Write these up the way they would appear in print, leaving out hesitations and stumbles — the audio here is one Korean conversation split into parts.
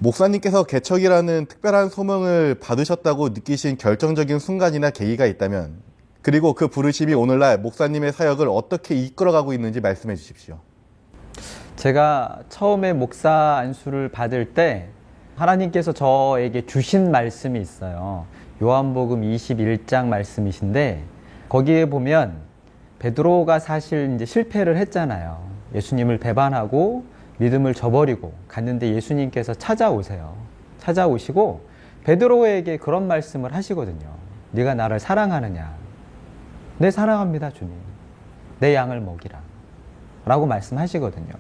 목사님께서 개척이라는 특별한 소명을 받으셨다고 느끼신 결정적인 순간이나 계기가 있다면, 그리고 그 부르심이 오늘날 목사님의 사역을 어떻게 이끌어가고 있는지 말씀해 주십시오. 제가 처음에 목사 안수를 받을 때 하나님께서 저에게 주신 말씀이 있어요. 요한복음 21장 말씀이신데, 거기에 보면 베드로가 사실 이제 실패를 했잖아요. 예수님을 배반하고 믿음을 저버리고 갔는데 예수님께서 찾아오세요. 찾아오시고 베드로에게 그런 말씀을 하시거든요. 네가 나를 사랑하느냐? 네, 사랑합니다, 주님. 내 양을 먹이라. 라고 말씀하시거든요.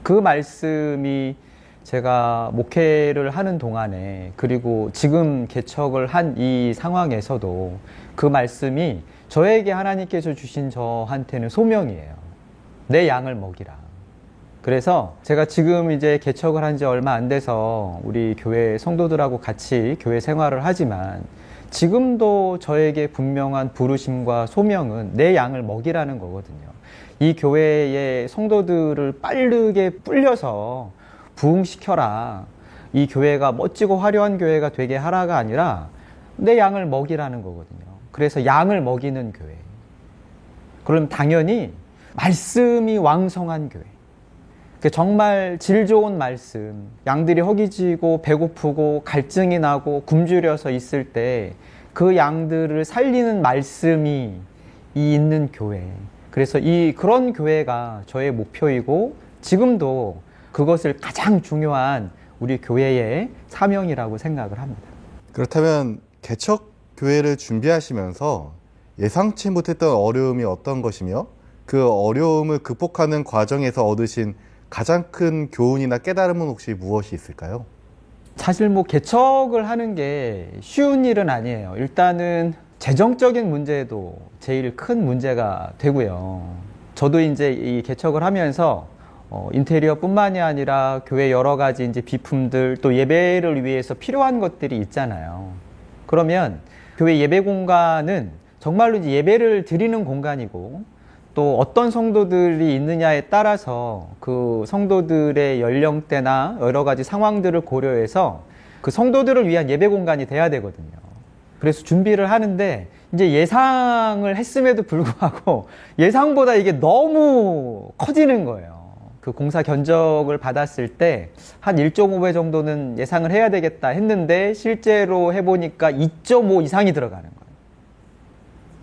그 말씀이 제가 목회를 하는 동안에, 그리고 지금 개척을 한 이 상황에서도 그 말씀이 저에게 하나님께서 주신 저한테는 소명이에요. 내 양을 먹이라. 그래서 제가 지금 이제 개척을 한 지 얼마 안 돼서 우리 교회 성도들하고 같이 교회 생활을 하지만, 지금도 저에게 분명한 부르심과 소명은 내 양을 먹이라는 거거든요. 이 교회의 성도들을 빠르게 불려서 부흥시켜라, 이 교회가 멋지고 화려한 교회가 되게 하라가 아니라 내 양을 먹이라는 거거든요. 그래서 양을 먹이는 교회. 그럼 당연히 말씀이 왕성한 교회, 정말 질 좋은 말씀, 양들이 허기지고 배고프고 갈증이 나고 굶주려서 있을 때 그 양들을 살리는 말씀이 있는 교회. 그래서 그런 교회가 저의 목표이고, 지금도 그것을 가장 중요한 우리 교회의 사명이라고 생각을 합니다. 그렇다면 개척 교회를 준비하시면서 예상치 못했던 어려움이 어떤 것이며, 그 어려움을 극복하는 과정에서 얻으신 가장 큰 교훈이나 깨달음은 혹시 무엇이 있을까요? 사실 개척을 하는 게 쉬운 일은 아니에요. 일단은 재정적인 문제도 제일 큰 문제가 되고요. 저도 이제 이 개척을 하면서 인테리어뿐만이 아니라 교회 여러 가지 이제 비품들, 또 예배를 위해서 필요한 것들이 있잖아요. 그러면 교회 예배 공간은 정말로 이제 예배를 드리는 공간이고, 또 어떤 성도들이 있느냐에 따라서 그 성도들의 연령대나 여러 가지 상황들을 고려해서 그 성도들을 위한 예배 공간이 돼야 되거든요. 그래서 준비를 하는데, 이제 예상을 했음에도 불구하고 예상보다 이게 너무 커지는 거예요. 그 공사 견적을 받았을 때 한 1.5배 정도는 예상을 해야 되겠다 했는데, 실제로 해보니까 2.5 이상이 들어가는 거예요.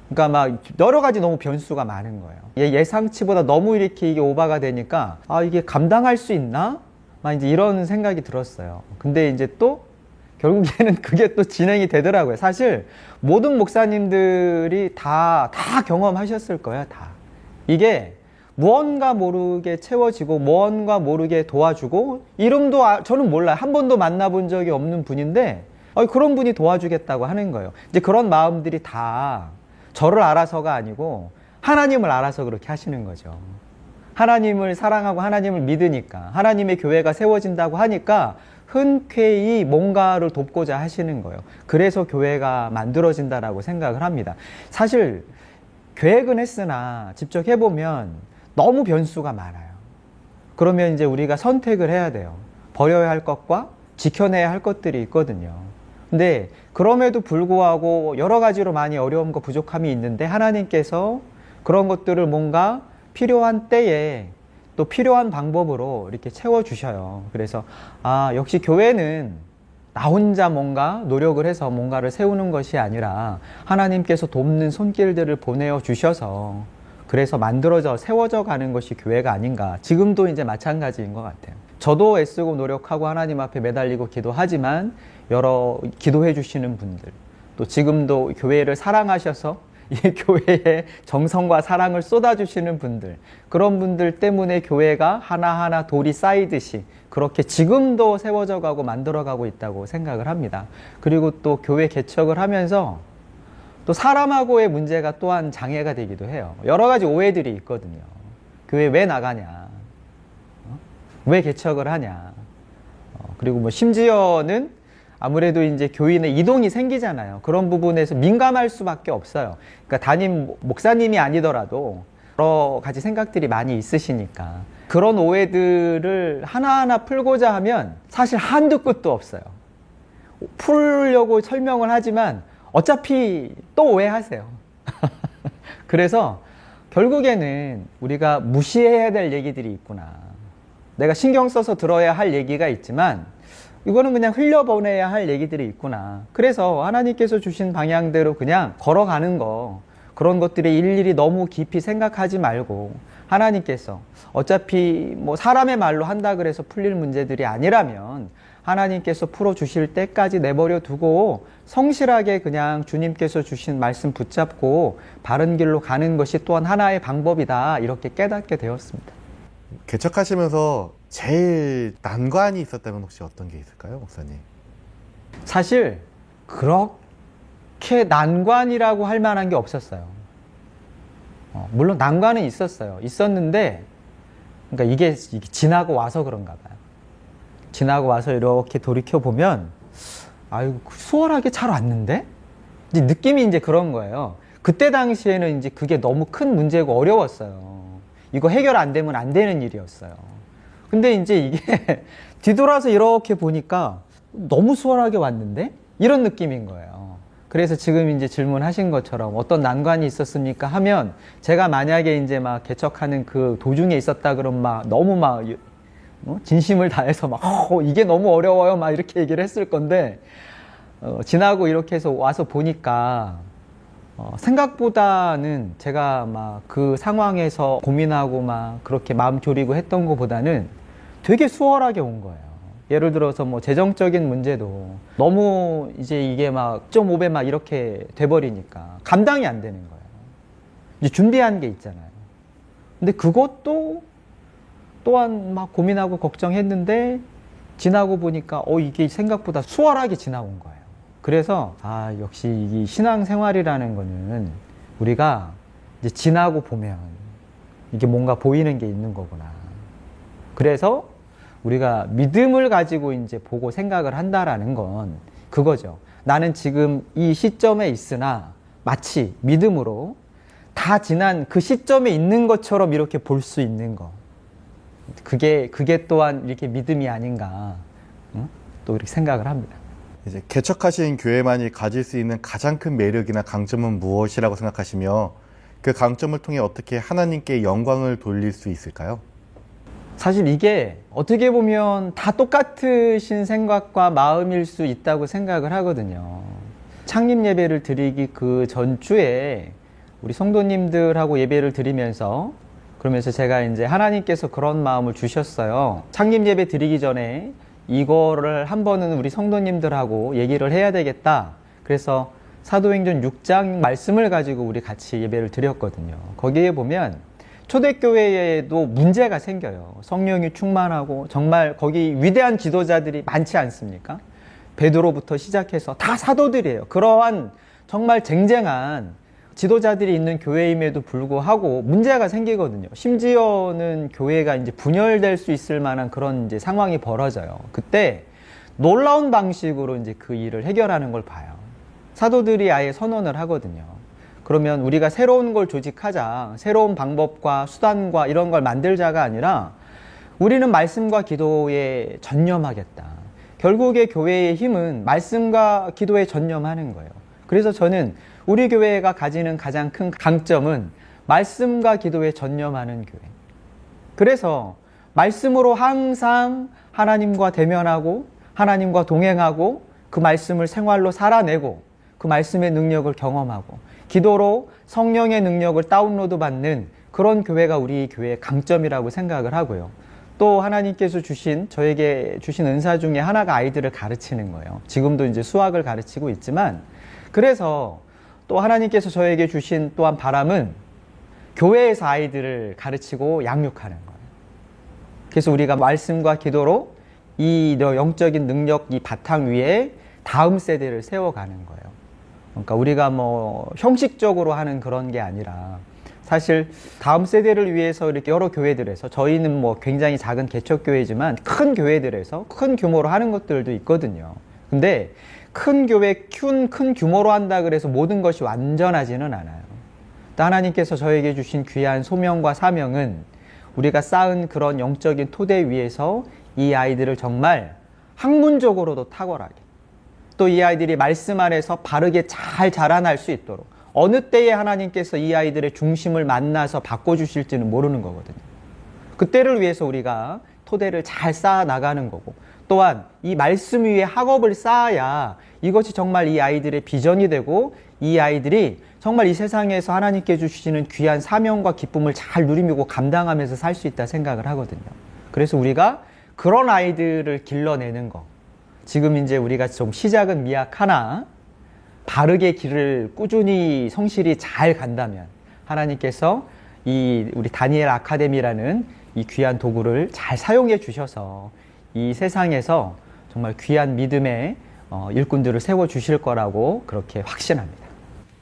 그러니까 막 여러 가지 너무 변수가 많은 거예요. 예상치보다 너무 이렇게 이게 오버가 되니까, 이게 감당할 수 있나? 막 이제 이런 생각이 들었어요. 근데 이제 또 결국에는 그게 또 진행이 되더라고요. 사실 모든 목사님들이 다 경험하셨을 거예요. 다. 이게 무언가 모르게 채워지고 무언가 모르게 도와주고, 이름도 저는 몰라요. 한 번도 만나본 적이 없는 분인데 그런 분이 도와주겠다고 하는 거예요. 이제 그런 마음들이 다 저를 알아서가 아니고 하나님을 알아서 그렇게 하시는 거죠. 하나님을 사랑하고 하나님을 믿으니까, 하나님의 교회가 세워진다고 하니까 흔쾌히 뭔가를 돕고자 하시는 거예요. 그래서 교회가 만들어진다라고 생각을 합니다. 사실 계획은 했으나 직접 해보면 너무 변수가 많아요. 그러면 이제 우리가 선택을 해야 돼요. 버려야 할 것과 지켜내야 할 것들이 있거든요. 근데 그럼에도 불구하고 여러 가지로 많이 어려움과 부족함이 있는데, 하나님께서 그런 것들을 뭔가 필요한 때에 또 필요한 방법으로 이렇게 채워주셔요. 그래서 역시 교회는 나 혼자 뭔가 노력을 해서 뭔가를 세우는 것이 아니라 하나님께서 돕는 손길들을 보내어 주셔서, 그래서 만들어져 세워져 가는 것이 교회가 아닌가. 지금도 이제 마찬가지인 것 같아요. 저도 애쓰고 노력하고 하나님 앞에 매달리고 기도하지만, 여러 기도해 주시는 분들, 또 지금도 교회를 사랑하셔서 이 교회에 정성과 사랑을 쏟아주시는 분들, 그런 분들 때문에 교회가 하나하나 돌이 쌓이듯이 그렇게 지금도 세워져 가고 만들어 가고 있다고 생각을 합니다. 그리고 또 교회 개척을 하면서 또 사람하고의 문제가 또한 장애가 되기도 해요. 여러 가지 오해들이 있거든요. 교회 왜 나가냐? 왜 개척을 하냐? 그리고 심지어는 아무래도 이제 교인의 이동이 생기잖아요. 그런 부분에서 민감할 수밖에 없어요. 그러니까 담임 목사님이 아니더라도 여러 가지 생각들이 많이 있으시니까 그런 오해들을 하나하나 풀고자 하면 사실 한두 끝도 없어요. 풀려고 설명을 하지만 어차피 또 오해하세요. 그래서 결국에는 우리가 무시해야 될 얘기들이 있구나. 내가 신경 써서 들어야 할 얘기가 있지만 이거는 그냥 흘려보내야 할 얘기들이 있구나. 그래서 하나님께서 주신 방향대로 그냥 걸어가는 거, 그런 것들이 일일이 너무 깊이 생각하지 말고 하나님께서 어차피 뭐 사람의 말로 한다 그래서 풀릴 문제들이 아니라면 하나님께서 풀어주실 때까지 내버려 두고 성실하게 그냥 주님께서 주신 말씀 붙잡고 바른 길로 가는 것이 또한 하나의 방법이다. 이렇게 깨닫게 되었습니다. 개척하시면서 제일 난관이 있었다면 혹시 어떤 게 있을까요, 목사님? 사실 그렇게 난관이라고 할 만한 게 없었어요. 물론 난관은 있었어요. 있었는데 그러니까 이게 지나고 와서 그런가 봐요. 지나고 와서 이렇게 돌이켜보면 아유 수월하게 잘 왔는데? 이제 느낌이 이제 그런 거예요. 그때 당시에는 이제 그게 너무 큰 문제고 어려웠어요. 이거 해결 안 되면 안 되는 일이었어요. 근데 이제 이게 뒤돌아서 이렇게 보니까 너무 수월하게 왔는데? 이런 느낌인 거예요. 그래서 지금 이제 질문하신 것처럼 어떤 난관이 있었습니까? 하면 제가 만약에 이제 막 개척하는 그 도중에 있었다 그러면 막 너무 막 진심을 다해서 막 이게 너무 어려워요 막 이렇게 얘기를 했을 건데 지나고 이렇게 해서 와서 보니까 생각보다는 제가 막 그 상황에서 고민하고 막 그렇게 마음 졸이고 했던 것보다는 되게 수월하게 온 거예요. 예를 들어서 뭐 재정적인 문제도 너무 이제 이게 막 0.5배 막 이렇게 돼버리니까 감당이 안 되는 거예요. 이제 준비한 게 있잖아요. 근데 그것도 또한 막 고민하고 걱정했는데 지나고 보니까 이게 생각보다 수월하게 지나온 거예요. 그래서 역시 이 신앙생활이라는 거는 우리가 이제 지나고 보면 이게 뭔가 보이는 게 있는 거구나. 그래서 우리가 믿음을 가지고 이제 보고 생각을 한다라는 건 그거죠. 나는 지금 이 시점에 있으나 마치 믿음으로 다 지난 그 시점에 있는 것처럼 이렇게 볼 수 있는 거. 그게 또한 이렇게 믿음이 아닌가, 또 이렇게 생각을 합니다. 이제 개척하신 교회만이 가질 수 있는 가장 큰 매력이나 강점은 무엇이라고 생각하시며 그 강점을 통해 어떻게 하나님께 영광을 돌릴 수 있을까요? 사실 이게 어떻게 보면 다 똑같으신 생각과 마음일 수 있다고 생각을 하거든요. 창립 예배를 드리기 그 전주에 우리 성도님들하고 예배를 드리면서 그러면서 제가 이제 하나님께서 그런 마음을 주셨어요. 창립 예배 드리기 전에 이거를 한 번은 우리 성도님들하고 얘기를 해야 되겠다. 그래서 사도행전 6장 말씀을 가지고 우리 같이 예배를 드렸거든요. 거기에 보면 초대교회에도 문제가 생겨요. 성령이 충만하고 정말 거기 위대한 지도자들이 많지 않습니까? 베드로부터 시작해서 다 사도들이에요. 그러한 정말 쟁쟁한 지도자들이 있는 교회임에도 불구하고 문제가 생기거든요. 심지어는 교회가 이제 분열될 수 있을 만한 그런 이제 상황이 벌어져요. 그때 놀라운 방식으로 이제 그 일을 해결하는 걸 봐요. 사도들이 아예 선언을 하거든요. 그러면 우리가 새로운 걸 조직하자, 새로운 방법과 수단과 이런 걸 만들자가 아니라 우리는 말씀과 기도에 전념하겠다. 결국에 교회의 힘은 말씀과 기도에 전념하는 거예요. 그래서 저는 우리 교회가 가지는 가장 큰 강점은 말씀과 기도에 전념하는 교회. 그래서 말씀으로 항상 하나님과 대면하고 하나님과 동행하고 그 말씀을 생활로 살아내고 그 말씀의 능력을 경험하고 기도로 성령의 능력을 다운로드 받는 그런 교회가 우리 교회의 강점이라고 생각을 하고요. 또 하나님께서 저에게 주신 은사 중에 하나가 아이들을 가르치는 거예요. 지금도 이제 수학을 가르치고 있지만 그래서 또 하나님께서 저에게 주신 또한 바람은 교회에서 아이들을 가르치고 양육하는 거예요. 그래서 우리가 말씀과 기도로 이 영적인 능력 이 바탕 위에 다음 세대를 세워가는 거예요. 그러니까 우리가 뭐 형식적으로 하는 그런 게 아니라 사실 다음 세대를 위해서 이렇게 여러 교회들에서 저희는 뭐 굉장히 작은 개척교회지만 큰 교회들에서 큰 규모로 하는 것들도 있거든요. 근데 큰 교회 큰 규모로 한다 그래서 모든 것이 완전하지는 않아요. 또 하나님께서 저에게 주신 귀한 소명과 사명은 우리가 쌓은 그런 영적인 토대 위에서 이 아이들을 정말 학문적으로도 탁월하게, 또 이 아이들이 말씀 안에서 바르게 잘 자라날 수 있도록, 어느 때에 하나님께서 이 아이들의 중심을 만나서 바꿔주실지는 모르는 거거든요. 그때를 위해서 우리가 토대를 잘 쌓아 나가는 거고, 또한 이 말씀 위에 학업을 쌓아야 이것이 정말 이 아이들의 비전이 되고, 이 아이들이 정말 이 세상에서 하나님께 주시는 귀한 사명과 기쁨을 잘 누리고 감당하면서 살 수 있다 생각을 하거든요. 그래서 우리가 그런 아이들을 길러내는 거, 지금 이제 우리가 좀 시작은 미약하나 바르게 길을 꾸준히 성실히 잘 간다면 하나님께서 이 우리 다니엘 아카데미라는 이 귀한 도구를 잘 사용해 주셔서 이 세상에서 정말 귀한 믿음의 일꾼들을 세워 주실 거라고 그렇게 확신합니다.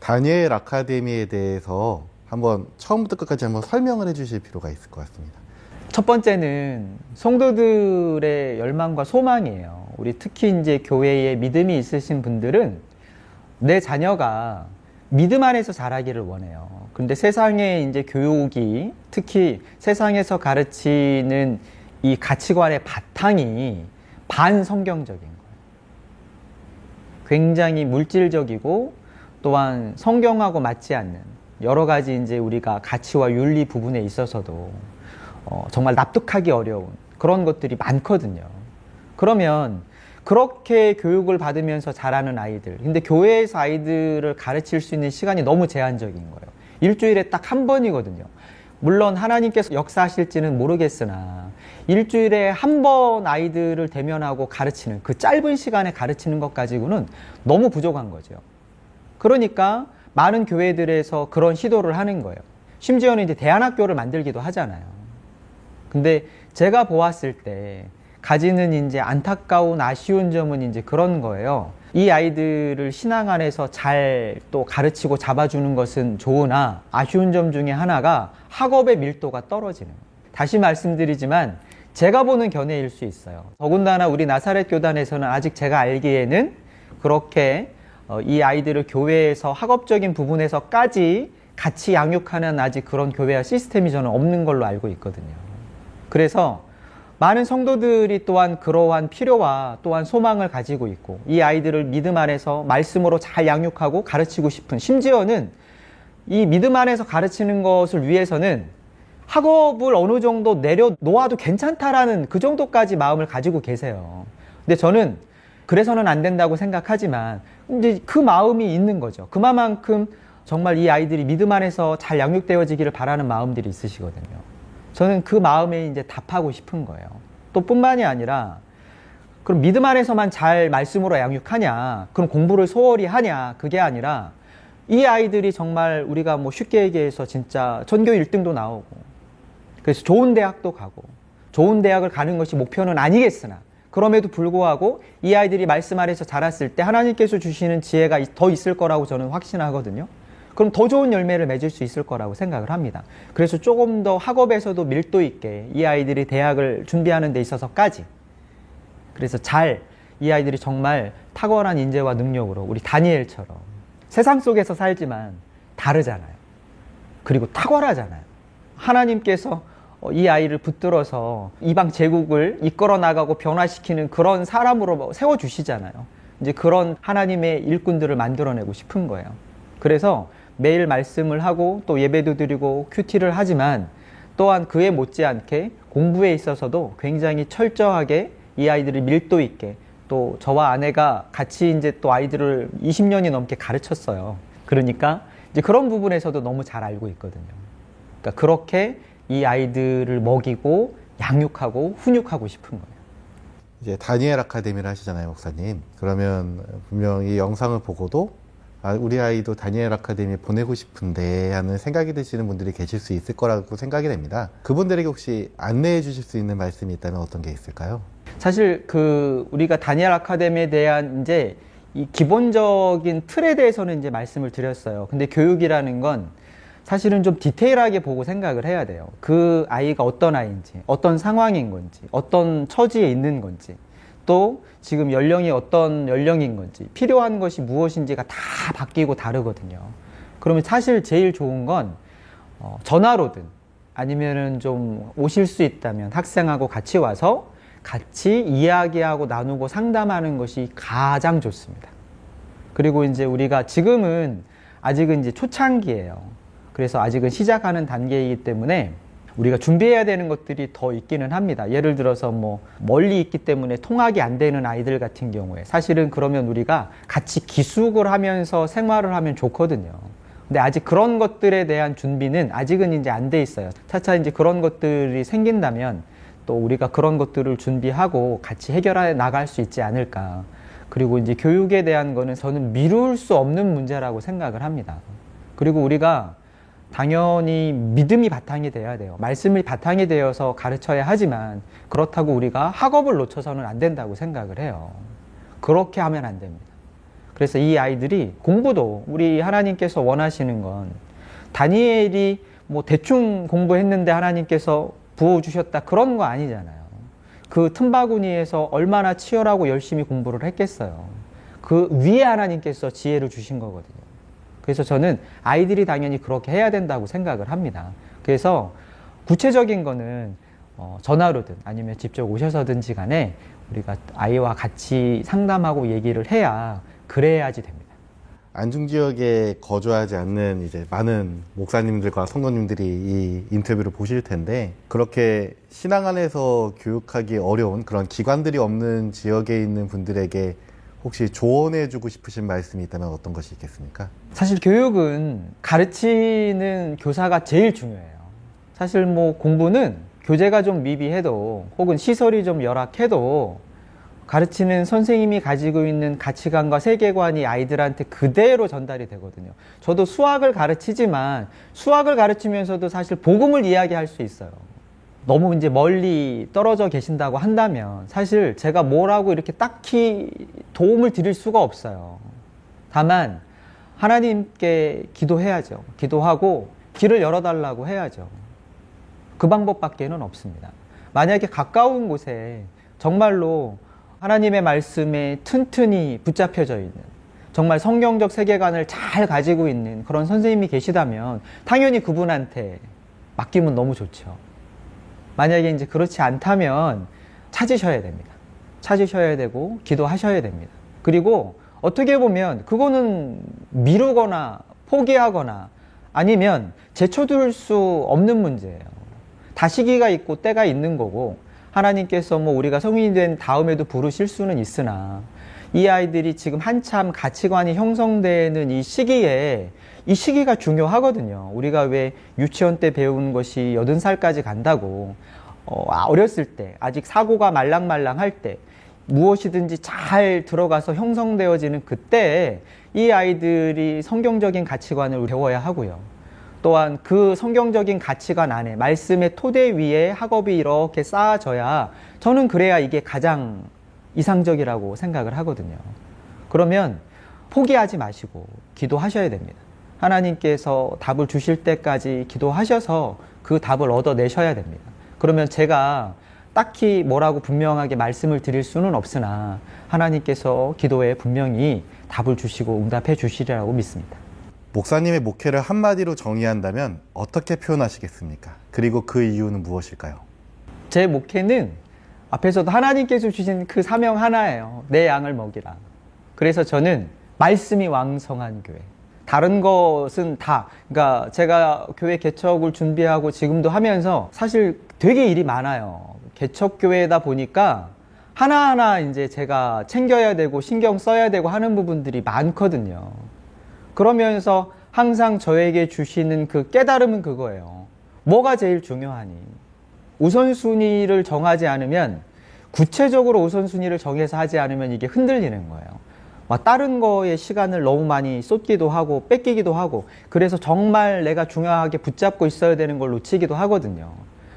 다니엘 아카데미에 대해서 한번 처음부터 끝까지 한번 설명을 해주실 필요가 있을 것 같습니다. 첫 번째는 성도들의 열망과 소망이에요. 우리 특히 이제 교회에 믿음이 있으신 분들은 내 자녀가 믿음 안에서 자라기를 원해요. 그런데 세상의 이제 교육이, 특히 세상에서 가르치는 이 가치관의 바탕이 반성경적인 거예요. 굉장히 물질적이고 또한 성경하고 맞지 않는 여러 가지 이제 우리가 가치와 윤리 부분에 있어서도 정말 납득하기 어려운 그런 것들이 많거든요. 그러면 그렇게 교육을 받으면서 자라는 아이들, 근데 교회에서 아이들을 가르칠 수 있는 시간이 너무 제한적인 거예요. 일주일에 딱 한 번이거든요. 물론 하나님께서 역사하실지는 모르겠으나 일주일에 한 번 아이들을 대면하고 가르치는 그 짧은 시간에 가르치는 것 가지고는 너무 부족한 거죠. 그러니까 많은 교회들에서 그런 시도를 하는 거예요. 심지어는 이제 대안학교를 만들기도 하잖아요. 근데 제가 보았을 때 가지는 이제 안타까운 아쉬운 점은 이제 그런 거예요. 이 아이들을 신앙 안에서 잘 또 가르치고 잡아주는 것은 좋으나 아쉬운 점 중에 하나가 학업의 밀도가 떨어지는 거예요. 다시 말씀드리지만 제가 보는 견해일 수 있어요. 더군다나 우리 나사렛 교단에서는 아직 제가 알기에는 그렇게 이 아이들을 교회에서 학업적인 부분에서까지 같이 양육하는 아직 그런 교회와 시스템이 저는 없는 걸로 알고 있거든요. 그래서 많은 성도들이 또한 그러한 필요와 또한 소망을 가지고 있고 이 아이들을 믿음 안에서 말씀으로 잘 양육하고 가르치고 싶은, 심지어는 이 믿음 안에서 가르치는 것을 위해서는 학업을 어느 정도 내려놓아도 괜찮다라는 그 정도까지 마음을 가지고 계세요. 근데 저는 그래서는 안 된다고 생각하지만 이제 그 마음이 있는 거죠. 그만큼 정말 이 아이들이 믿음 안에서 잘 양육되어지기를 바라는 마음들이 있으시거든요. 저는 그 마음에 이제 답하고 싶은 거예요. 또 뿐만이 아니라 그럼 믿음 안에서만 잘 말씀으로 양육하냐, 그럼 공부를 소홀히 하냐, 그게 아니라 이 아이들이 정말 우리가 뭐 쉽게 얘기해서 진짜 전교 1등도 나오고 그래서 좋은 대학도 가고 좋은 대학을 가는 것이 목표는 아니겠으나 그럼에도 불구하고 이 아이들이 말씀 아래서 자랐을 때 하나님께서 주시는 지혜가 더 있을 거라고 저는 확신하거든요. 그럼 더 좋은 열매를 맺을 수 있을 거라고 생각을 합니다. 그래서 조금 더 학업에서도 밀도 있게 이 아이들이 대학을 준비하는 데 있어서까지, 그래서 잘 이 아이들이 정말 탁월한 인재와 능력으로 우리 다니엘처럼 세상 속에서 살지만 다르잖아요. 그리고 탁월하잖아요. 하나님께서 이 아이를 붙들어서 이방 제국을 이끌어 나가고 변화시키는 그런 사람으로 세워주시잖아요. 이제 그런 하나님의 일꾼들을 만들어내고 싶은 거예요. 그래서 매일 말씀을 하고 또 예배도 드리고 큐티를 하지만 또한 그에 못지않게 공부에 있어서도 굉장히 철저하게 이 아이들을 밀도 있게, 또 저와 아내가 같이 이제 또 아이들을 20년이 넘게 가르쳤어요. 그러니까 이제 그런 부분에서도 너무 잘 알고 있거든요. 그러니까 그렇게 이 아이들을 먹이고 양육하고 훈육하고 싶은 거예요. 이제 다니엘 아카데미를 하시잖아요, 목사님. 그러면 분명히 영상을 보고도 우리 아이도 다니엘 아카데미 보내고 싶은데 하는 생각이 드시는 분들이 계실 수 있을 거라고 생각이 됩니다. 그분들에게 혹시 안내해 주실 수 있는 말씀이 있다면 어떤 게 있을까요? 사실 우리가 다니엘 아카데미에 대한 이제 이 기본적인 틀에 대해서는 이제 말씀을 드렸어요. 근데 교육이라는 건 사실은 좀 디테일하게 보고 생각을 해야 돼요. 그 아이가 어떤 아이인지, 어떤 상황인 건지, 어떤 처지에 있는 건지, 또 지금 연령이 어떤 연령인 건지, 필요한 것이 무엇인지가 다 바뀌고 다르거든요. 그러면 사실 제일 좋은 건 전화로든 아니면은 좀 오실 수 있다면 학생하고 같이 와서 같이 이야기하고 나누고 상담하는 것이 가장 좋습니다. 그리고 이제 우리가 지금은 아직은 이제 초창기예요. 그래서 아직은 시작하는 단계이기 때문에 우리가 준비해야 되는 것들이 더 있기는 합니다. 예를 들어서 뭐 멀리 있기 때문에 통학이 안 되는 아이들 같은 경우에 사실은 그러면 우리가 같이 기숙을 하면서 생활을 하면 좋거든요. 근데 아직 그런 것들에 대한 준비는 아직은 이제 안 돼 있어요. 차차 이제 그런 것들이 생긴다면 또 우리가 그런 것들을 준비하고 같이 해결해 나갈 수 있지 않을까. 그리고 이제 교육에 대한 거는 저는 미룰 수 없는 문제라고 생각을 합니다. 그리고 우리가 당연히 믿음이 바탕이 돼야 돼요. 말씀이 바탕이 되어서 가르쳐야 하지만 그렇다고 우리가 학업을 놓쳐서는 안 된다고 생각을 해요. 그렇게 하면 안 됩니다. 그래서 이 아이들이 공부도 우리 하나님께서 원하시는 건 다니엘이 뭐 대충 공부했는데 하나님께서 부어주셨다 그런 거 아니잖아요. 그 틈바구니에서 얼마나 치열하고 열심히 공부를 했겠어요. 그 위에 하나님께서 지혜를 주신 거거든요. 그래서 저는 아이들이 당연히 그렇게 해야 된다고 생각을 합니다. 그래서 구체적인 거는 전화로든 아니면 직접 오셔서든지 간에 우리가 아이와 같이 상담하고 얘기를 해야 그래야지 됩니다. 안중 지역에 거주하지 않는 이제 많은 목사님들과 성도님들이 이 인터뷰를 보실 텐데 그렇게 신앙 안에서 교육하기 어려운 그런 기관들이 없는 지역에 있는 분들에게 혹시 조언해주고 싶으신 말씀이 있다면 어떤 것이 있겠습니까? 사실 교육은 가르치는 교사가 제일 중요해요. 사실 뭐 공부는 교재가 좀 미비해도 혹은 시설이 좀 열악해도 가르치는 선생님이 가지고 있는 가치관과 세계관이 아이들한테 그대로 전달이 되거든요. 저도 수학을 가르치지만 수학을 가르치면서도 사실 복음을 이야기할 수 있어요. 너무 이제 멀리 떨어져 계신다고 한다면 사실 제가 뭐라고 이렇게 딱히 도움을 드릴 수가 없어요. 다만 하나님께 기도해야죠. 기도하고 길을 열어달라고 해야죠. 그 방법밖에는 없습니다. 만약에 가까운 곳에 정말로 하나님의 말씀에 튼튼히 붙잡혀져 있는 정말 성경적 세계관을 잘 가지고 있는 그런 선생님이 계시다면 당연히 그분한테 맡기면 너무 좋죠. 만약에 이제 그렇지 않다면 찾으셔야 됩니다. 찾으셔야 되고 기도하셔야 됩니다. 그리고 어떻게 보면 그거는 미루거나 포기하거나 아니면 제쳐둘 수 없는 문제예요. 다 시기가 있고 때가 있는 거고 하나님께서 뭐 우리가 성인이 된 다음에도 부르실 수는 있으나 이 아이들이 지금 한참 가치관이 형성되는 이 시기에 이 시기가 중요하거든요. 우리가 왜 유치원 때 배운 것이 80살까지 간다고 어렸을 때 아직 사고가 말랑말랑할 때 무엇이든지 잘 들어가서 형성되어지는 그때 이 아이들이 성경적인 가치관을 배워야 하고요. 또한 그 성경적인 가치관 안에 말씀의 토대 위에 학업이 이렇게 쌓아져야 저는 그래야 이게 가장 이상적이라고 생각을 하거든요. 그러면 포기하지 마시고 기도하셔야 됩니다. 하나님께서 답을 주실 때까지 기도하셔서 그 답을 얻어내셔야 됩니다. 그러면 제가 딱히 뭐라고 분명하게 말씀을 드릴 수는 없으나 하나님께서 기도에 분명히 답을 주시고 응답해 주시리라고 믿습니다. 목사님의 목회를 한마디로 정의한다면 어떻게 표현하시겠습니까? 그리고 그 이유는 무엇일까요? 제 목회는 앞에서도 하나님께서 주신 그 사명 하나예요. 내 양을 먹이라. 그래서 저는 말씀이 왕성한 교회. 다른 것은 다, 그러니까 제가 교회 개척을 준비하고 지금도 하면서 사실 되게 일이 많아요. 개척교회다 보니까 하나하나 이제 제가 챙겨야 되고 신경 써야 되고 하는 부분들이 많거든요. 그러면서 항상 저에게 주시는 그 깨달음은 그거예요. 뭐가 제일 중요하니? 우선순위를 정하지 않으면, 구체적으로 우선순위를 정해서 하지 않으면 이게 흔들리는 거예요. 막 다른 거에 시간을 너무 많이 쏟기도 하고 뺏기기도 하고, 그래서 정말 내가 중요하게 붙잡고 있어야 되는 걸 놓치기도 하거든요.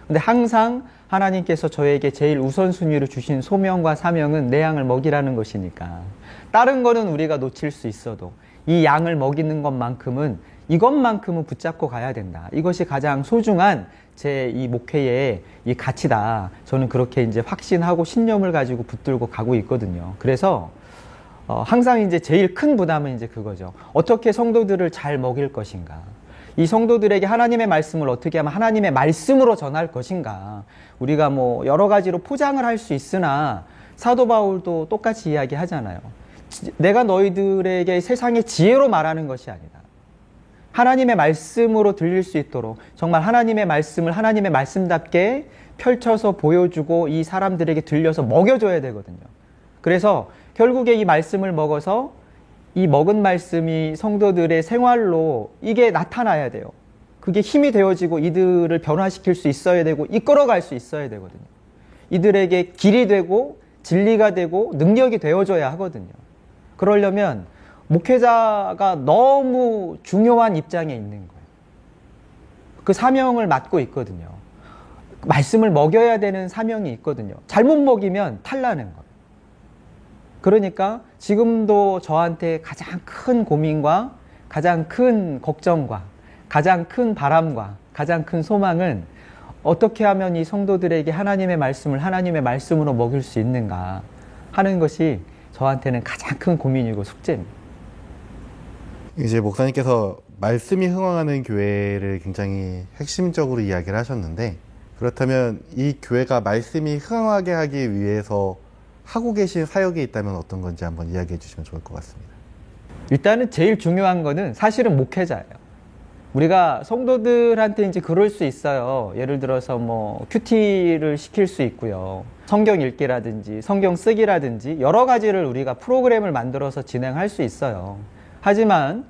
근데 항상 하나님께서 저에게 제일 우선순위로 주신 소명과 사명은 내 양을 먹이라는 것이니까 다른 거는 우리가 놓칠 수 있어도 이 양을 먹이는 이것만큼은 붙잡고 가야 된다. 이것이 가장 소중한 제 이 목회의 이 가치다. 저는 그렇게 이제 확신하고 신념을 가지고 붙들고 가고 있거든요. 그래서 항상 이제 제일 큰 부담은 이제 그거죠. 어떻게 성도들을 잘 먹일 것인가. 이 성도들에게 하나님의 말씀을 어떻게 하면 하나님의 말씀으로 전할 것인가. 우리가 뭐 여러 가지로 포장을 할 수 있으나 사도 바울도 똑같이 이야기하잖아요. 내가 너희들에게 세상의 지혜로 말하는 것이 아니다. 하나님의 말씀으로 들릴 수 있도록 정말 하나님의 말씀을 하나님의 말씀답게 펼쳐서 보여주고 이 사람들에게 들려서 먹여줘야 되거든요. 그래서 결국에 이 말씀을 먹어서 이 먹은 말씀이 성도들의 생활로 이게 나타나야 돼요. 그게 힘이 되어지고 이들을 변화시킬 수 있어야 되고 이끌어갈 수 있어야 되거든요. 이들에게 길이 되고 진리가 되고 능력이 되어줘야 하거든요. 그러려면 목회자가 너무 중요한 입장에 있는 거예요. 그 사명을 맡고 있거든요. 말씀을 먹여야 되는 사명이 있거든요. 잘못 먹이면 탈나는 거예요. 그러니까 지금도 저한테 가장 큰 고민과 가장 큰 걱정과 가장 큰 바람과 가장 큰 소망은 어떻게 하면 이 성도들에게 하나님의 말씀을 하나님의 말씀으로 먹일 수 있는가 하는 것이 저한테는 가장 큰 고민이고 숙제입니다. 이제 목사님께서 말씀이 흥황하는 교회를 굉장히 핵심적으로 이야기를 하셨는데, 그렇다면 이 교회가 말씀이 흥황하게 하기 위해서 하고 계신 사역이 있다면 어떤 건지 한번 이야기해 주시면 좋을 것 같습니다. 일단은 제일 중요한 거는 사실은 목회자예요. 우리가 성도들한테 이제 그럴 수 있어요. 예를 들어서 뭐 큐티를 시킬 수 있고요. 성경 읽기라든지 성경 쓰기라든지 여러 가지를 우리가 프로그램을 만들어서 진행할 수 있어요. 하지만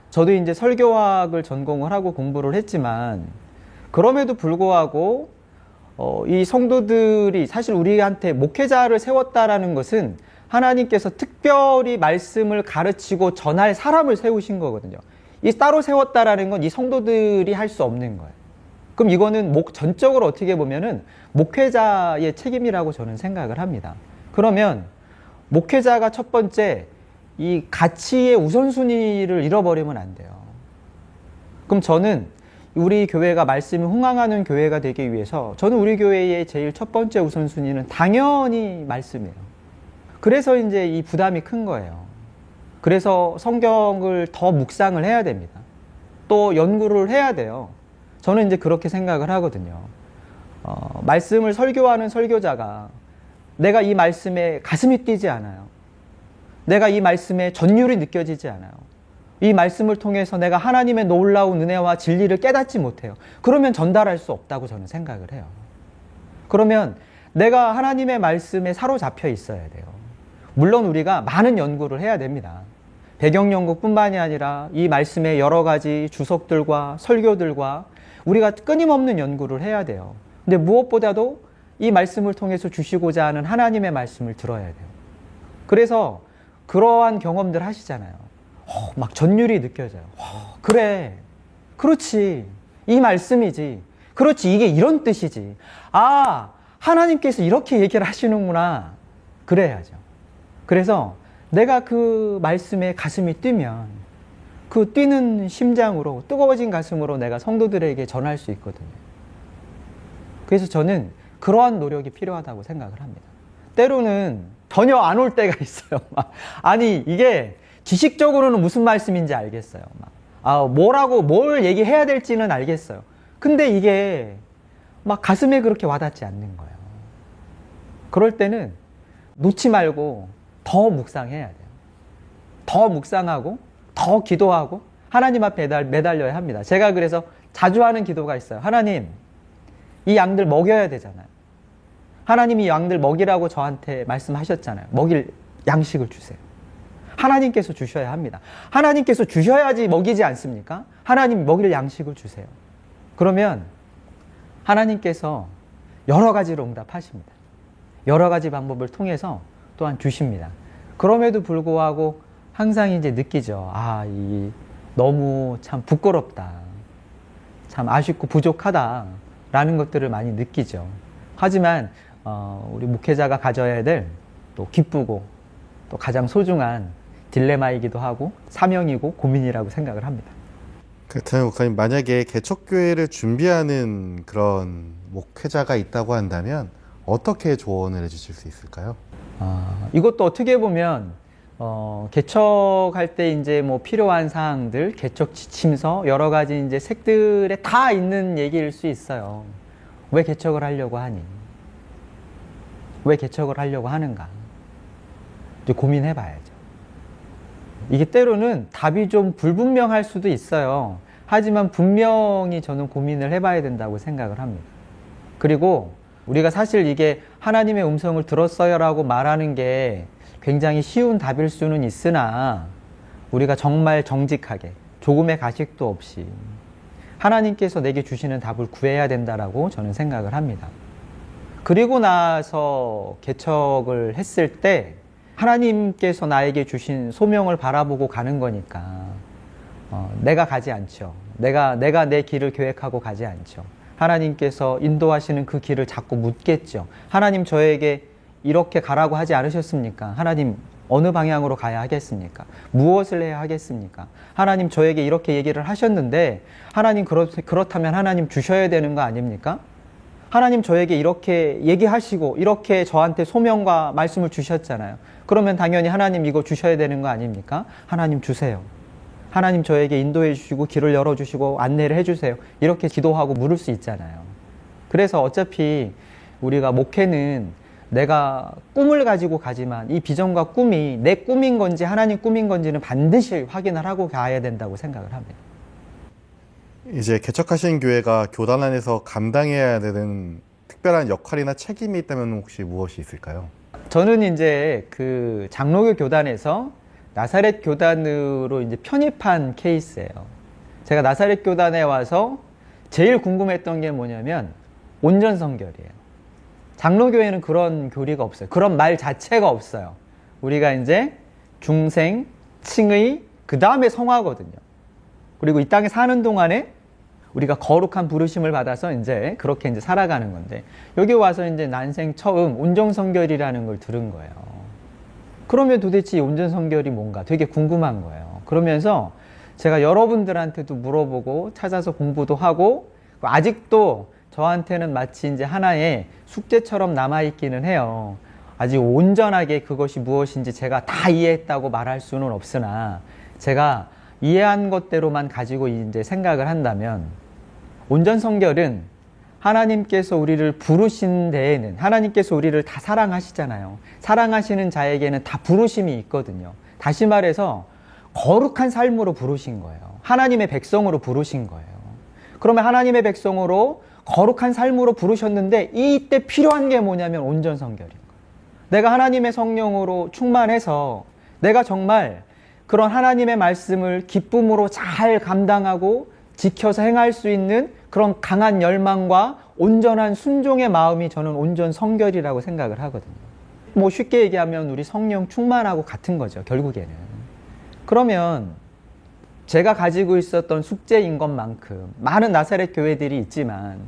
저도 이제 설교학을 전공을 하고 공부를 했지만 그럼에도 불구하고 이 성도들이 사실 우리한테 목회자를 세웠다라는 것은 하나님께서 특별히 말씀을 가르치고 전할 사람을 세우신 거거든요. 이 따로 세웠다라는 건 이 성도들이 할 수 없는 거예요. 그럼 이거는 전적으로 어떻게 보면은 목회자의 책임이라고 저는 생각을 합니다. 그러면 목회자가 첫 번째 이 가치의 우선순위를 잃어버리면 안 돼요. 그럼 저는 우리 교회가 말씀이 흥황하는 교회가 되기 위해서 저는 우리 교회의 제일 첫 번째 우선순위는 당연히 말씀이에요. 그래서 이제 이 부담이 큰 거예요. 그래서 성경을 더 묵상을 해야 됩니다. 또 연구를 해야 돼요. 저는 이제 그렇게 생각을 하거든요. 말씀을 설교하는 설교자가 내가 이 말씀에 가슴이 뛰지 않아요. 내가 이 말씀에 전율이 느껴지지 않아요. 이 말씀을 통해서 내가 하나님의 놀라운 은혜와 진리를 깨닫지 못해요. 그러면 전달할 수 없다고 저는 생각을 해요. 그러면 내가 하나님의 말씀에 사로잡혀 있어야 돼요. 물론 우리가 많은 연구를 해야 됩니다. 배경 연구뿐만이 아니라 이 말씀의 여러 가지 주석들과 설교들과 우리가 끊임없는 연구를 해야 돼요. 근데 무엇보다도 이 말씀을 통해서 주시고자 하는 하나님의 말씀을 들어야 돼요. 그래서 그러한 경험들 하시잖아요. 막 전율이 느껴져요. 그래, 그렇지, 이 말씀이지, 그렇지, 이게 이런 뜻이지. 아, 하나님께서 이렇게 얘기를 하시는구나. 그래야죠. 그래서 내가 그 말씀에 가슴이 뛰면 그 뛰는 심장으로 뜨거워진 가슴으로 내가 성도들에게 전할 수 있거든요. 그래서 저는 그러한 노력이 필요하다고 생각을 합니다. 때로는 전혀 안 올 때가 있어요. 아니 이게 지식적으로는 무슨 말씀인지 알겠어요. 뭘 얘기해야 될지는 알겠어요. 근데 이게 막 가슴에 그렇게 와닿지 않는 거예요. 그럴 때는 놓지 말고 더 묵상해야 돼요. 더 묵상하고 더 기도하고 하나님 앞에 매달려야 합니다. 제가 그래서 자주 하는 기도가 있어요. 하나님, 이 양들 먹여야 되잖아요. 하나님이 양들 먹이라고 저한테 말씀하셨잖아요. 먹일 양식을 주세요. 하나님께서 주셔야 합니다. 하나님께서 주셔야지 먹이지 않습니까? 하나님 먹일 양식을 주세요. 그러면 하나님께서 여러 가지로 응답하십니다. 여러 가지 방법을 통해서 또한 주십니다. 그럼에도 불구하고 항상 이제 느끼죠. 너무 참 부끄럽다. 참 아쉽고 부족하다라는 것들을 많이 느끼죠. 하지만 우리 목회자가 가져야 될 또 기쁘고 또 가장 소중한 딜레마이기도 하고 사명이고 고민이라고 생각을 합니다. 그렇다면 목사님, 만약에 개척교회를 준비하는 그런 목회자가 있다고 한다면 어떻게 조언을 해주실 수 있을까요? 이것도 어떻게 보면 개척할 때 이제 뭐 필요한 사항들, 개척 지침서, 여러 가지 이제 색들에 다 있는 얘기일 수 있어요. 왜 개척을 하려고 하니? 왜 개척을 하려고 하는가? 이제 고민해 봐야죠. 이게 때로는 답이 좀 불분명할 수도 있어요. 하지만 분명히 저는 고민을 해봐야 된다고 생각을 합니다. 그리고 우리가 사실 이게 하나님의 음성을 들었어요 라고 말하는 게 굉장히 쉬운 답일 수는 있으나 우리가 정말 정직하게 조금의 가식도 없이 하나님께서 내게 주시는 답을 구해야 된다라고 저는 생각을 합니다. 그리고 나서 개척을 했을 때 하나님께서 나에게 주신 소명을 바라보고 가는 거니까 내가 가지 않죠. 내가 내 길을 계획하고 가지 않죠. 하나님께서 인도하시는 그 길을 자꾸 묻겠죠. 하나님 저에게 이렇게 가라고 하지 않으셨습니까? 하나님 어느 방향으로 가야 하겠습니까? 무엇을 해야 하겠습니까? 하나님 저에게 이렇게 얘기를 하셨는데 하나님 그렇다면 하나님 주셔야 되는 거 아닙니까? 하나님 저에게 이렇게 얘기하시고 이렇게 저한테 소명과 말씀을 주셨잖아요. 그러면 당연히 하나님 이거 주셔야 되는 거 아닙니까? 하나님 주세요. 하나님 저에게 인도해 주시고 길을 열어주시고 안내를 해주세요. 이렇게 기도하고 물을 수 있잖아요. 그래서 어차피 우리가 목회는 내가 꿈을 가지고 가지만 이 비전과 꿈이 내 꿈인 건지 하나님 꿈인 건지는 반드시 확인을 하고 가야 된다고 생각을 합니다. 이제 개척하신 교회가 교단 안에서 감당해야 되는 특별한 역할이나 책임이 있다면 혹시 무엇이 있을까요? 저는 이제 그 장로교 교단에서 나사렛 교단으로 이제 편입한 케이스예요. 제가 나사렛 교단에 와서 제일 궁금했던 게 뭐냐면 온전 성결이에요. 장로교회는 그런 교리가 없어요. 그런 말 자체가 없어요. 우리가 이제 중생, 칭의, 그 다음에 성화거든요. 그리고 이 땅에 사는 동안에 우리가 거룩한 부르심을 받아서 이제 그렇게 이제 살아가는 건데 여기 와서 이제 난생 처음 온정성결이라는 걸 들은 거예요. 그러면 도대체 이 온전성결이 뭔가 되게 궁금한 거예요. 그러면서 제가 여러분들한테도 물어보고 찾아서 공부도 하고 아직도 저한테는 마치 이제 하나의 숙제처럼 남아있기는 해요. 아직 온전하게 그것이 무엇인지 제가 다 이해했다고 말할 수는 없으나 제가 이해한 것대로만 가지고 이제 생각을 한다면 온전성결은 하나님께서 우리를 부르신 데에는 하나님께서 우리를 다 사랑하시잖아요. 사랑하시는 자에게는 다 부르심이 있거든요. 다시 말해서 거룩한 삶으로 부르신 거예요. 하나님의 백성으로 부르신 거예요. 그러면 하나님의 백성으로 거룩한 삶으로 부르셨는데 이때 필요한 게 뭐냐면 온전성결인 거예요. 내가 하나님의 성령으로 충만해서 내가 정말 그런 하나님의 말씀을 기쁨으로 잘 감당하고 지켜서 행할 수 있는 그런 강한 열망과 온전한 순종의 마음이 저는 온전 성결이라고 생각을 하거든요. 뭐 쉽게 얘기하면 우리 성령 충만하고 같은 거죠, 결국에는. 그러면 제가 가지고 있었던 숙제인 것만큼 많은 나사렛 교회들이 있지만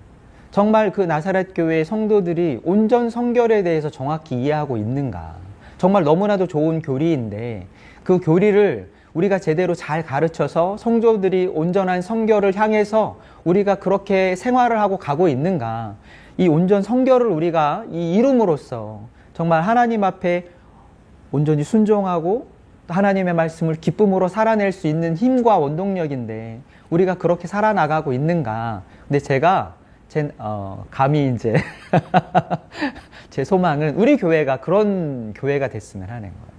정말 그 나사렛 교회의 성도들이 온전 성결에 대해서 정확히 이해하고 있는가? 정말 너무나도 좋은 교리인데 그 교리를 우리가 제대로 잘 가르쳐서 성도들이 온전한 성결을 향해서 우리가 그렇게 생활을 하고 가고 있는가? 이 온전 성결을 우리가 이 이름으로써 정말 하나님 앞에 온전히 순종하고 하나님의 말씀을 기쁨으로 살아낼 수 있는 힘과 원동력인데 우리가 그렇게 살아나가고 있는가? 근데 제가 감히 이제 제 소망은 우리 교회가 그런 교회가 됐으면 하는 거예요.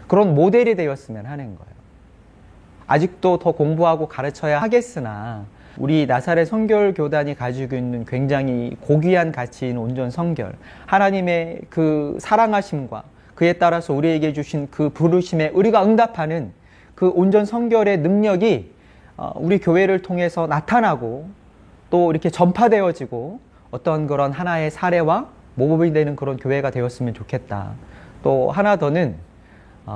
그런 모델이 되었으면 하는 거예요. 아직도 더 공부하고 가르쳐야 하겠으나 우리 나사렛 성결교단이 가지고 있는 굉장히 고귀한 가치인 온전 성결, 하나님의 그 사랑하심과 그에 따라서 우리에게 주신 그 부르심에 우리가 응답하는 그 온전 성결의 능력이 우리 교회를 통해서 나타나고 또 이렇게 전파되어지고 어떤 그런 하나의 사례와 모범이 되는 그런 교회가 되었으면 좋겠다. 또 하나 더는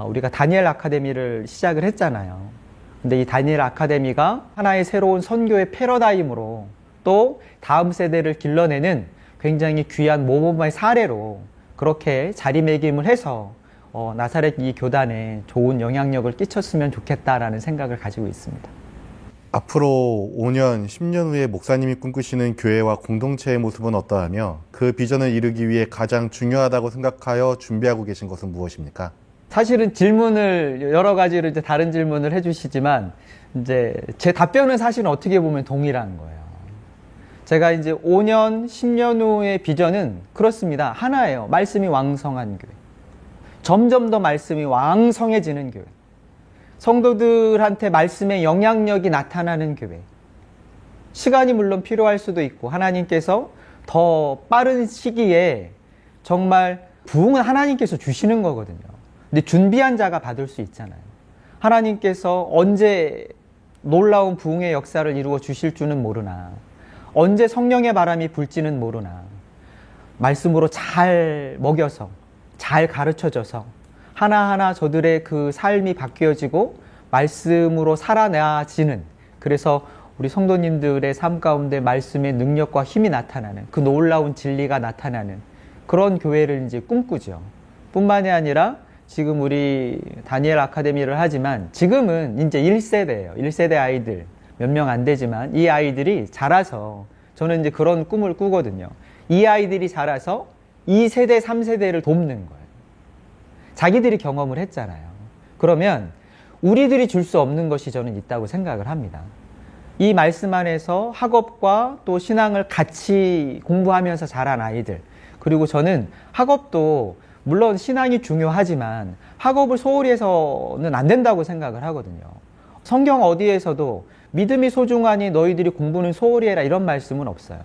우리가 다니엘 아카데미를 시작을 했잖아요. 근데 이 다니엘 아카데미가 하나의 새로운 선교의 패러다임으로 또 다음 세대를 길러내는 굉장히 귀한 모범의 사례로 그렇게 자리매김을 해서 나사렛 이 교단에 좋은 영향력을 끼쳤으면 좋겠다라는 생각을 가지고 있습니다. 앞으로 5년, 10년 후에 목사님이 꿈꾸시는 교회와 공동체의 모습은 어떠하며 그 비전을 이루기 위해 가장 중요하다고 생각하여 준비하고 계신 것은 무엇입니까? 사실은 질문을 여러 가지로 이제 다른 질문을 해주시지만 이제 제 답변은 사실은 어떻게 보면 동일한 거예요. 제가 이제 5년, 10년 후의 비전은 그렇습니다. 하나예요. 말씀이 왕성한 교회. 점점 더 말씀이 왕성해지는 교회. 성도들한테 말씀의 영향력이 나타나는 교회. 시간이 물론 필요할 수도 있고 하나님께서 더 빠른 시기에 정말 부흥은 하나님께서 주시는 거거든요. 근데 준비한 자가 받을 수 있잖아요. 하나님께서 언제 놀라운 부흥의 역사를 이루어 주실 줄은 모르나 언제 성령의 바람이 불지는 모르나 말씀으로 잘 먹여서 잘 가르쳐줘서 하나하나 저들의 그 삶이 바뀌어지고 말씀으로 살아나지는 그래서 우리 성도님들의 삶 가운데 말씀의 능력과 힘이 나타나는 그 놀라운 진리가 나타나는 그런 교회를 이제 꿈꾸죠. 뿐만이 아니라 지금 우리 다니엘 아카데미를 하지만 지금은 이제 1세대예요. 1세대 아이들 몇 명 안 되지만 이 아이들이 자라서 저는 이제 그런 꿈을 꾸거든요. 이 아이들이 자라서 2세대, 3세대를 돕는 거예요. 자기들이 경험을 했잖아요. 그러면 우리들이 줄 수 없는 것이 저는 있다고 생각을 합니다. 이 말씀 안에서 학업과 또 신앙을 같이 공부하면서 자란 아이들. 그리고 저는 학업도 물론 신앙이 중요하지만 학업을 소홀히 해서는 안 된다고 생각을 하거든요. 성경 어디에서도 믿음이 소중하니 너희들이 공부는 소홀히 해라 이런 말씀은 없어요.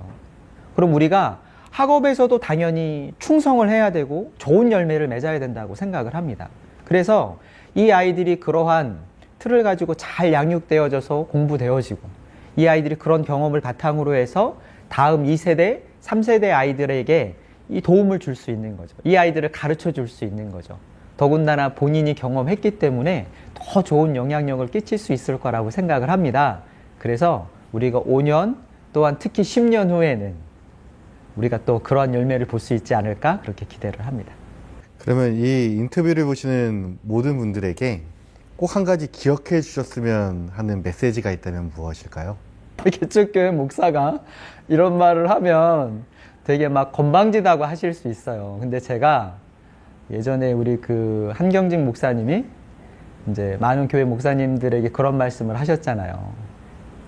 그럼 우리가 학업에서도 당연히 충성을 해야 되고 좋은 열매를 맺어야 된다고 생각을 합니다. 그래서 이 아이들이 그러한 틀을 가지고 잘 양육되어져서 공부되어지고 이 아이들이 그런 경험을 바탕으로 해서 다음 2세대, 3세대 아이들에게 이 도움을 줄 수 있는 거죠. 이 아이들을 가르쳐 줄 수 있는 거죠. 더군다나 본인이 경험했기 때문에 더 좋은 영향력을 끼칠 수 있을 거라고 생각을 합니다. 그래서 우리가 5년 또한 특히 10년 후에는 우리가 또 그러한 열매를 볼 수 있지 않을까 그렇게 기대를 합니다. 그러면 이 인터뷰를 보시는 모든 분들에게 꼭 한 가지 기억해 주셨으면 하는 메시지가 있다면 무엇일까요? 개척교회 목사가 이런 말을 하면 되게 막 건방지다고 하실 수 있어요. 근데 제가 예전에 우리 그 한경직 목사님이 이제 많은 교회 목사님들에게 그런 말씀을 하셨잖아요.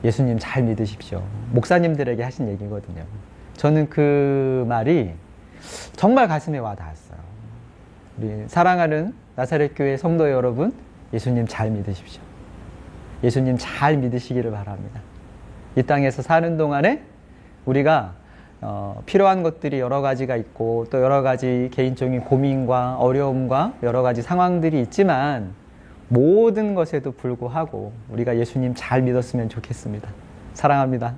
예수님 잘 믿으십시오. 목사님들에게 하신 얘기거든요. 저는 그 말이 정말 가슴에 와 닿았어요. 우리 사랑하는 나사렛 교회 성도 여러분, 예수님 잘 믿으십시오. 예수님 잘 믿으시기를 바랍니다. 이 땅에서 사는 동안에 우리가 필요한 것들이 여러 가지가 있고 또 여러 가지 개인적인 고민과 어려움과 여러 가지 상황들이 있지만 모든 것에도 불구하고 우리가 예수님 잘 믿었으면 좋겠습니다. 사랑합니다.